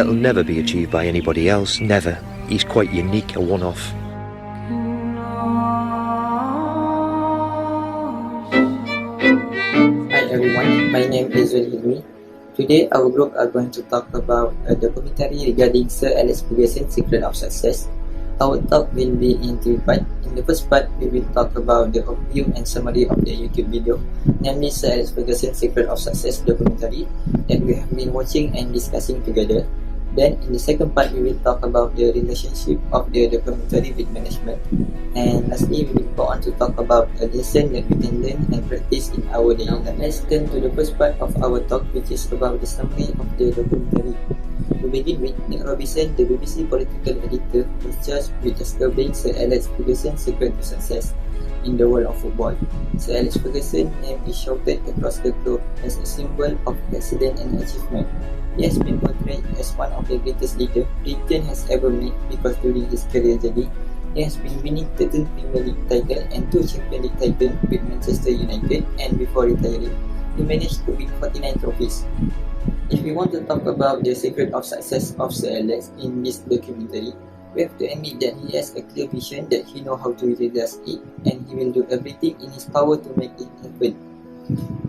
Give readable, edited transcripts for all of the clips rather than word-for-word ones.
It'll never be achieved by anybody else, never. He's quite unique, a one-off. Hi everyone, my name is ZULHILMI. Today our group are going to talk about a documentary regarding Sir Alex Ferguson's Secret of Success. Our talk will be in three parts. In the first part, we will talk about the overview and summary of the YouTube video, namely Sir Alex Ferguson's Secret of Success documentary that we have been watching and discussing together. Then, in the second part, we will talk about the relationship of the documentary with management. And lastly, we will go on to talk about a lesson that we can learn and practice in our daily life. Let's turn to the first part of our talk, which is about the summary of the documentary. To begin with, Nick Robinson, the BBC political editor, was charged with discovering Sir Alex Ferguson's secret to success in the world of football. Sir Alex Ferguson's name is shouted across the globe as a symbol of excellence and achievement. He has been portrayed as one of the greatest leaders Britain has ever made because during his career journey, he has been winning 13 Premier League titles and 2 Champions League titles with Manchester United, and before retiring, he managed to win 49 trophies. If we want to talk about the secret of success of Sir Alex in this documentary, we have to admit that he has a clear vision that he knows how to realize it, and he will do everything in his power to make it happen.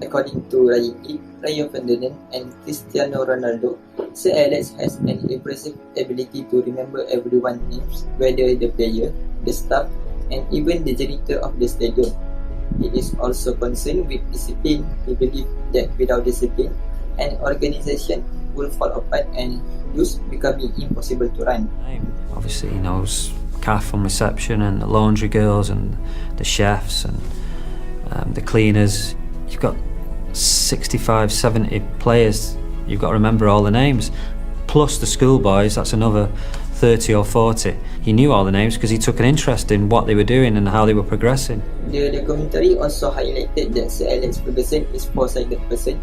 According to RAHIM, Rio Ferdinand and Cristiano Ronaldo, Sir Alex has an impressive ability to remember everyone's names, whether the player, the staff, and even the janitor of the stadium. He is also concerned with discipline. He believes that without discipline, an organization will fall apart and thus becoming impossible to run. Obviously, he knows calf from reception and the laundry girls and the chefs and the cleaners. You've got 65, 70 players, you've got to remember all the names. Plus the schoolboys, that's another 30 or 40. He knew all the names because he took an interest in what they were doing and how they were progressing. The documentary also highlighted that Sir Alex Ferguson is a foresighted person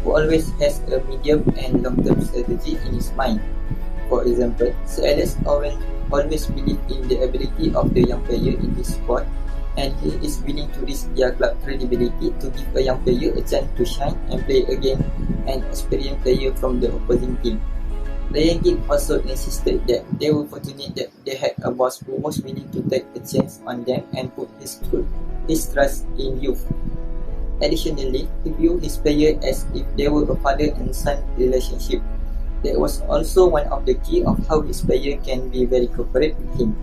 who always has a medium and long-term strategy in his mind. For example, Sir Alex always believed in the ability of the young player in his sport, and he is willing to risk their club credibility to give a young player a chance to shine and play against an experienced player from the opposing team. RAHIM also insisted that they were fortunate that they had a boss who was willing to take a chance on them and put his trust in youth. Additionally, he viewed his players as if they were a father and son relationship. That was also one of the key of how his player can be very corporate with him.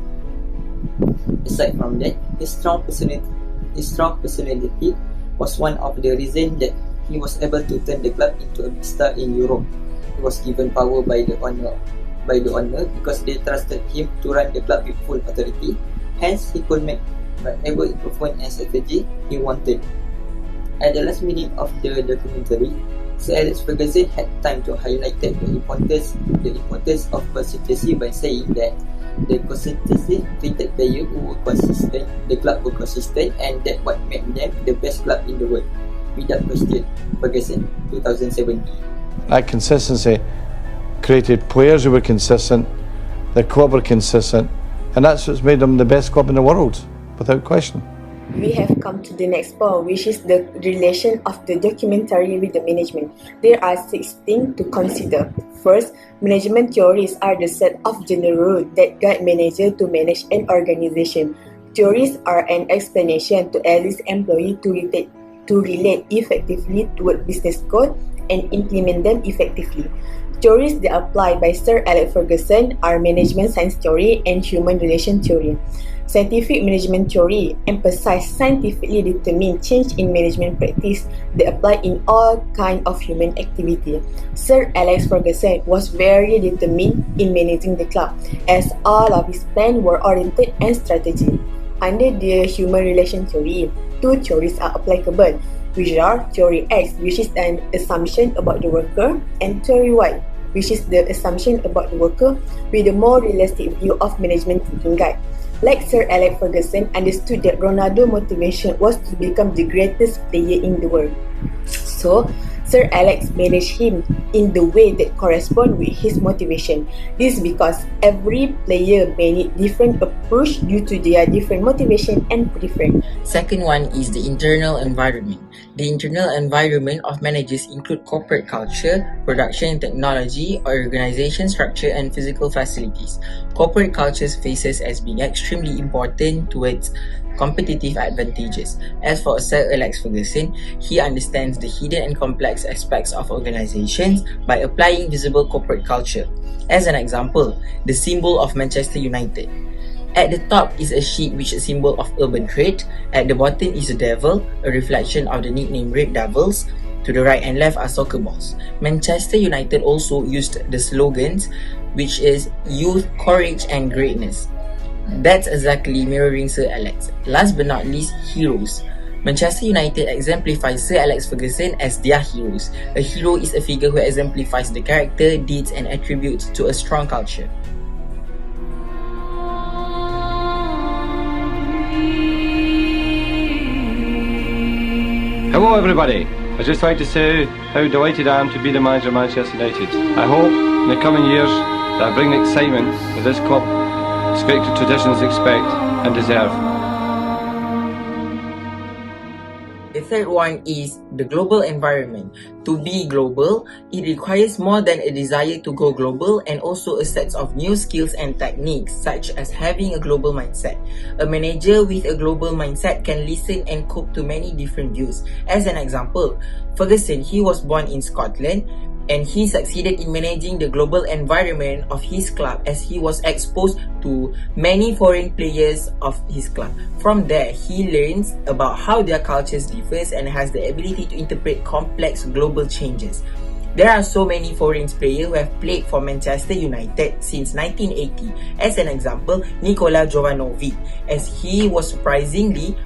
Aside from that, his strong personality was one of the reasons that he was able to turn the club into a big star in Europe. He was given power by the owner because they trusted him to run the club with full authority. Hence, he could make whatever improvement and strategy he wanted. At the last minute of the documentary, Sir Alex Ferguson had time to highlight the importance of consistency by saying that the consistency treated players who were consistent, the club were consistent, and that what made them the best club in the world. Without question, Ferguson, 2017. That consistency created players who were consistent, the club were consistent, and that's what's made them the best club in the world, without question. We have come to the next point, which is the relation of the documentary with the management. There are 6 things to consider. First, management theories are the set of general rules that guide managers to manage an organization. Theories are an explanation to assist employees to relate effectively toward business goals and implement them effectively. Theories that apply by Sir Alex Ferguson are management science theory and human relation theory. Scientific management theory emphasizes scientifically determined change in management practice that apply in all kinds of human activity. Sir Alex Ferguson was very determined in managing the club, as all of his plans were oriented and strategic. Under the human relation theory, 2 theories are applicable, which are Theory X, which is an assumption about the worker, and Theory Y, which is the assumption about the worker with a more realistic view of management thinking guide. Like Sir Alex Ferguson understood that Ronaldo's motivation was to become the greatest player in the world. So, Sir Alex managed him in the way that corresponds with his motivation. This is because every player may need different approach due to their different motivation and preference. Second one is the internal environment. The internal environment of managers include corporate culture, production and technology, organization structure, and physical facilities. Corporate culture faces as being extremely important towards competitive advantages. As for Sir Alex Ferguson, he understands the hidden and complex aspects of organizations by applying visible corporate culture. As an example, the symbol of Manchester United. At the top is a sheep which is a symbol of urban trade. At the bottom is a devil, a reflection of the nickname Red Devils. To the right and left are soccer balls. Manchester United also used the slogans which is youth, courage and greatness. That's exactly mirroring Sir Alex. Last but not least, heroes. Manchester United exemplifies Sir Alex Ferguson as their heroes. A hero is a figure who exemplifies the character, deeds and attributes to a strong culture. Hello everybody, I'd just like to say how delighted I am to be the manager of Manchester United. I hope in the coming years that I bring the excitement that this club sacred traditions expect and deserve. The third one is the global environment. To be global, it requires more than a desire to go global and also a set of new skills and techniques such as having a global mindset. A manager with a global mindset can listen and cope to many different views. As an example, Ferguson, he was born in Scotland and he succeeded in managing the global environment of his club as he was exposed to many foreign players of his club. From there, he learns about how their cultures differ and has the ability to interpret complex global changes. There are so many foreign players who have played for Manchester United since 1980. As an example, Nikola Jovanovic, as he was surprisingly,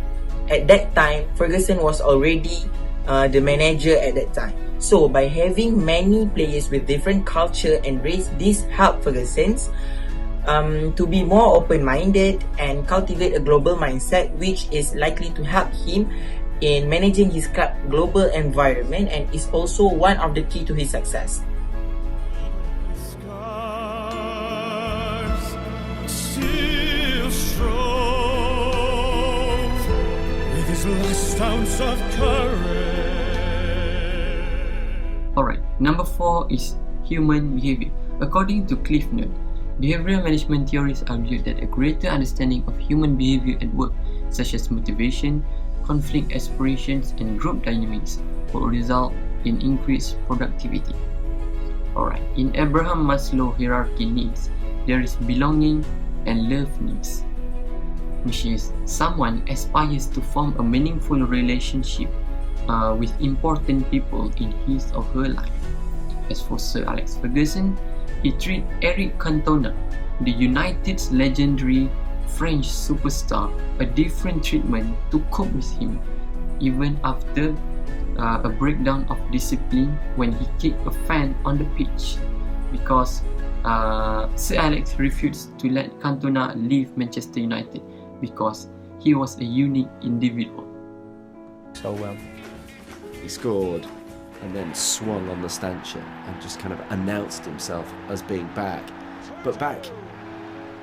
at that time, Ferguson was already the manager at that time. So by having many players with different culture and race, this helped Ferguson to be more open-minded and cultivate a global mindset, which is likely to help him in managing his club global environment and is also one of the key to his success. Still strong with his last ounce of courage. Alright, number 4 is human behavior. According to Cliff Note, behavioral management theories argue that a greater understanding of human behavior at work, such as motivation, conflict aspirations, and group dynamics, will result in increased productivity. Alright, in Abraham Maslow hierarchy needs, there is belonging and love needs, which is someone aspires to form a meaningful relationship with important people in his or her life. As for Sir Alex Ferguson, he treated Eric Cantona, the United's legendary French superstar, a different treatment to cope with him, even after a breakdown of discipline when he kicked a fan on the pitch, because Sir Alex refused to let Cantona leave Manchester United because he was a unique individual. So he scored and then swung on the stanchion and just kind of announced himself as being back. But back,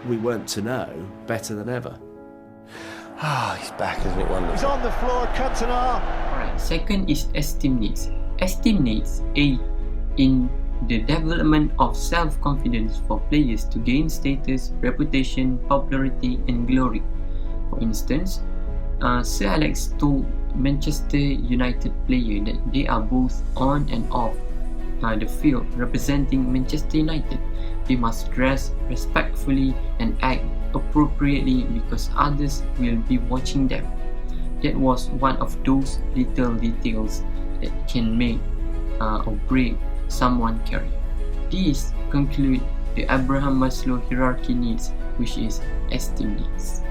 we weren't to know better than ever. He's back, isn't it wonderful? He's on the floor, Cantona. Alright, second is esteem needs. Esteem needs aid in the development of self-confidence for players to gain status, reputation, popularity, and glory. For instance, Sir Alex told Manchester United player that they are both on and off the field representing Manchester United. They must dress respectfully and act appropriately because others will be watching them. That was one of those little details that can make or break someone's career. These conclude the Abraham Maslow hierarchy needs, which is esteem needs.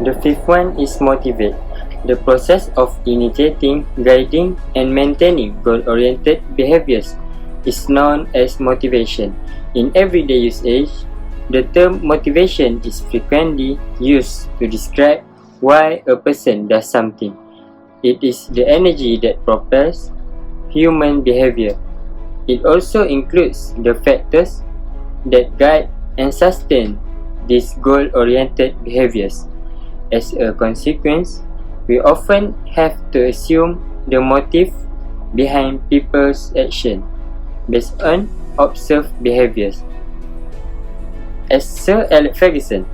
The fifth one is motivate. The process of initiating, guiding, and maintaining goal-oriented behaviors is known as motivation. In everyday usage, the term motivation is frequently used to describe why a person does something. It is the energy that propels human behavior. It also includes the factors that guide and sustain these goal-oriented behaviors. As a consequence, we often have to assume the motive behind people's action based on observed behaviors. As Sir Alex Ferguson,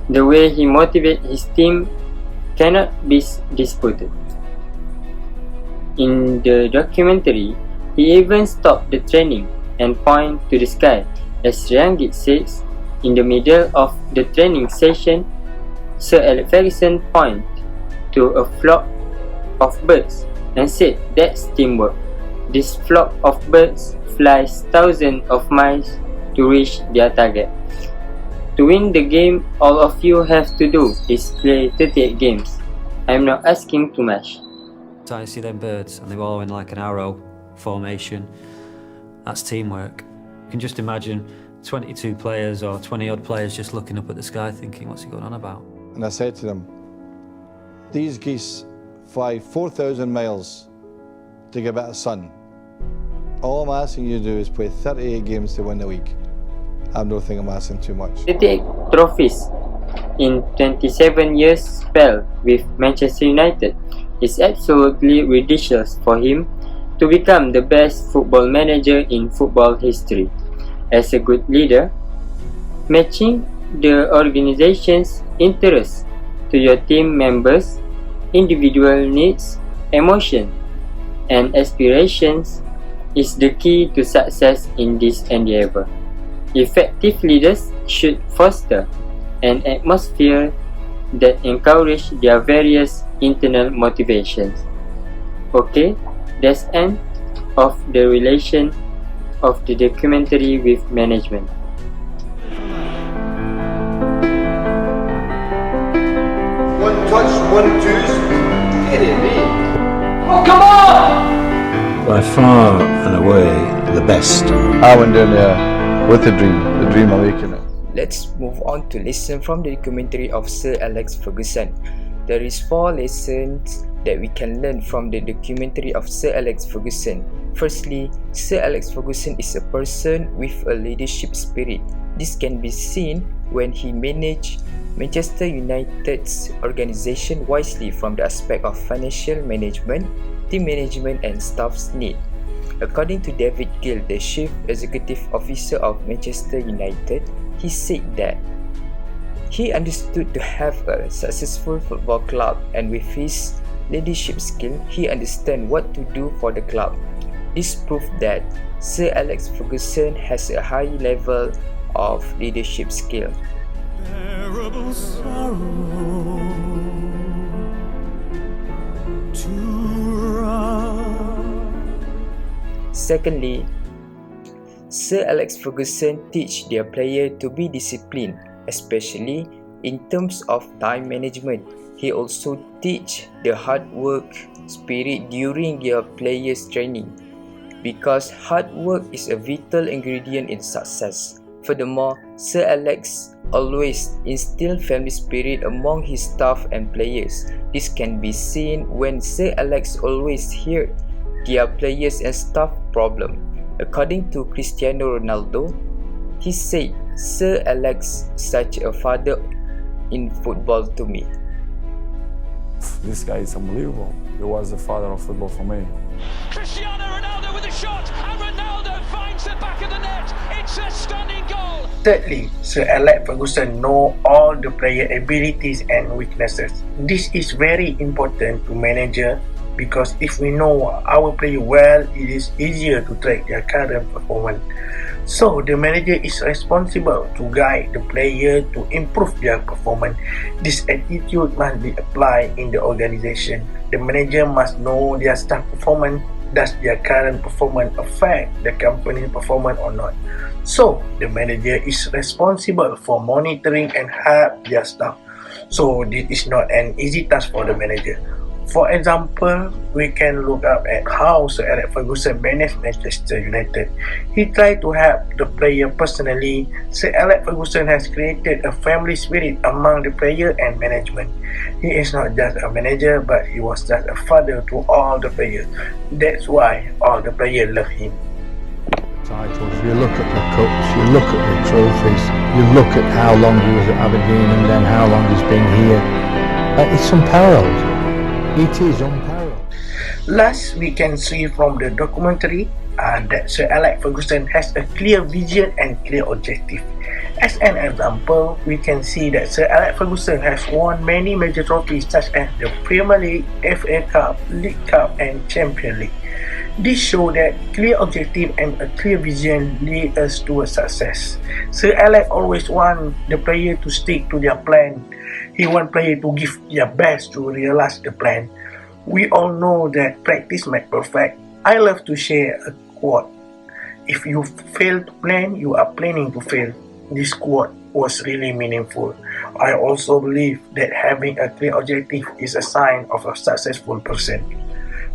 the way he motivates his team cannot be disputed. In the documentary, he even stopped the training and pointed to the sky. As Ranjit says, in the middle of the training session, Sir Alex Ferguson pointed to a flock of birds and said that's teamwork. This flock of birds flies thousands of miles to reach their target. To win the game, all of you have to do is play 38 games. I'm not asking too much. So you see them birds and they're all in like an arrow formation. That's teamwork. You can just imagine 22 players or 20 odd players just looking up at the sky thinking, what's he going on about? And I said to them, these geese fly 4,000 miles to get a bit of sun. All I'm asking you to do is play 38 games to win the league. I don't think I'm asking too much. 38 trophies in 27 years spell with Manchester United is absolutely ridiculous for him to become the best football manager in football history. As a good leader, matching the organization's interests to your team members' individual needs, emotions, and aspirations is the key to success in this endeavor. Effective leaders should foster an atmosphere that encourages their various internal motivations. Okay, that's end of the relation of the documentary with management. One touch, one twos, get in me. Oh, come on! By far and away the best. I went down there with the dream of making it. Let's move on to listen from the documentary of Sir Alex Ferguson. There is 4 lessons that we can learn from the documentary of Sir Alex Ferguson. Firstly, Sir Alex Ferguson is a person with a leadership spirit. This can be seen when he managed Manchester United's organisation wisely from the aspect of financial management, team management and staff's need. According to David Gill, the Chief Executive Officer of Manchester United, he said that he understood to have a successful football club, and with his leadership skill, he understands what to do for the club. This proved that Sir Alex Ferguson has a high level of leadership skill. Terrible sorrow to run. Secondly, Sir Alex Ferguson teach their player to be disciplined, especially in terms of time management. He also teach the hard work spirit during their players' training, because hard work is a vital ingredient in success. Furthermore, Sir Alex always instill family spirit among his staff and players. This can be seen when Sir Alex always hear their players and staff problem. According to Cristiano Ronaldo, he said, Sir Alex is such a father in football to me. This guy is unbelievable. He was the father of football for me. Cristiano Ronaldo with a shot, and Ronaldo finds the back of the net. It's a stunning goal. Thirdly, Sir Alex Ferguson know all the player abilities and weaknesses. This is very important to manager, because if we know our player well, it is easier to track their current performance. So the manager is responsible to guide the player to improve their performance. This attitude must be applied in the organization. The manager must know their staff performance. Does their current performance affect the company's performance or not? So the manager is responsible for monitoring and help their staff. So this is not an easy task for the manager. For example, we can look up at how Sir Alex Ferguson managed Manchester United. He tried to help the player personally. Sir Alex Ferguson has created a family spirit among the player and management. He is not just a manager, but he was just a father to all the players. That's why all the players love him. Titles, you look at the cups, you look at the trophies, you look at how long he was at Aberdeen and then how long he's been here. It's unparalleled. It is unparalleled. Last, we can see from the documentary that Sir Alex Ferguson has a clear vision and clear objective. As an example, we can see that Sir Alex Ferguson has won many major trophies such as the Premier League, FA Cup, League Cup and Champions League. This shows that clear objective and a clear vision lead us towards success. Sir Alex always want the player to stick to their plan. He want player to give their best to realize the plan. We all know that practice makes perfect. I love to share a quote. If you fail to plan, you are planning to fail. This quote was really meaningful. I also believe that having a clear objective is a sign of a successful person.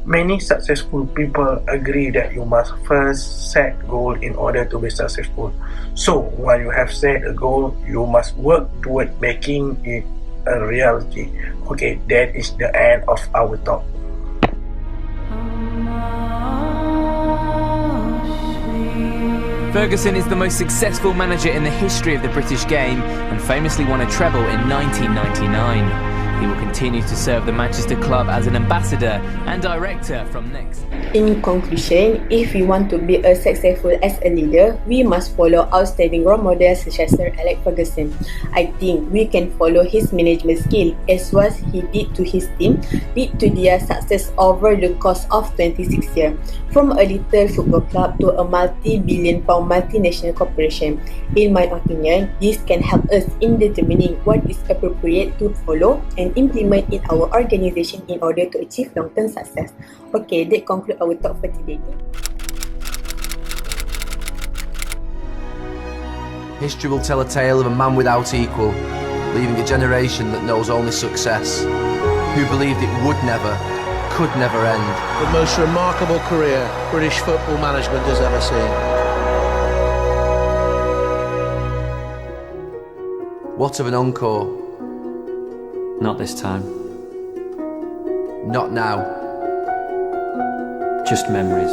Many successful people agree that you must first set goal in order to be successful. So, while you have set a goal, you must work toward making it a reality. Okay, that is the end of our talk. Ferguson is the most successful manager in the history of the British game and famously won a treble in 1999. He will continue to serve the Manchester club as an ambassador and director from next. In conclusion, if we want to be as successful as a leader, we must follow outstanding role models such as Sir Alex Ferguson. I think we can follow his management skill as what he did to his team, lead to their success over the course of 26 years. From a little football club to a multi-billion pound multinational corporation. In my opinion, this can help us in determining what is appropriate to follow and implement in our organisation in order to achieve long-term success. Okay, that concludes our talk for today. History will tell a tale of a man without equal, leaving a generation that knows only success, who believed it would never, could never end. The most remarkable career British football management has ever seen. What of an encore? Not this time. Not now. Just memories.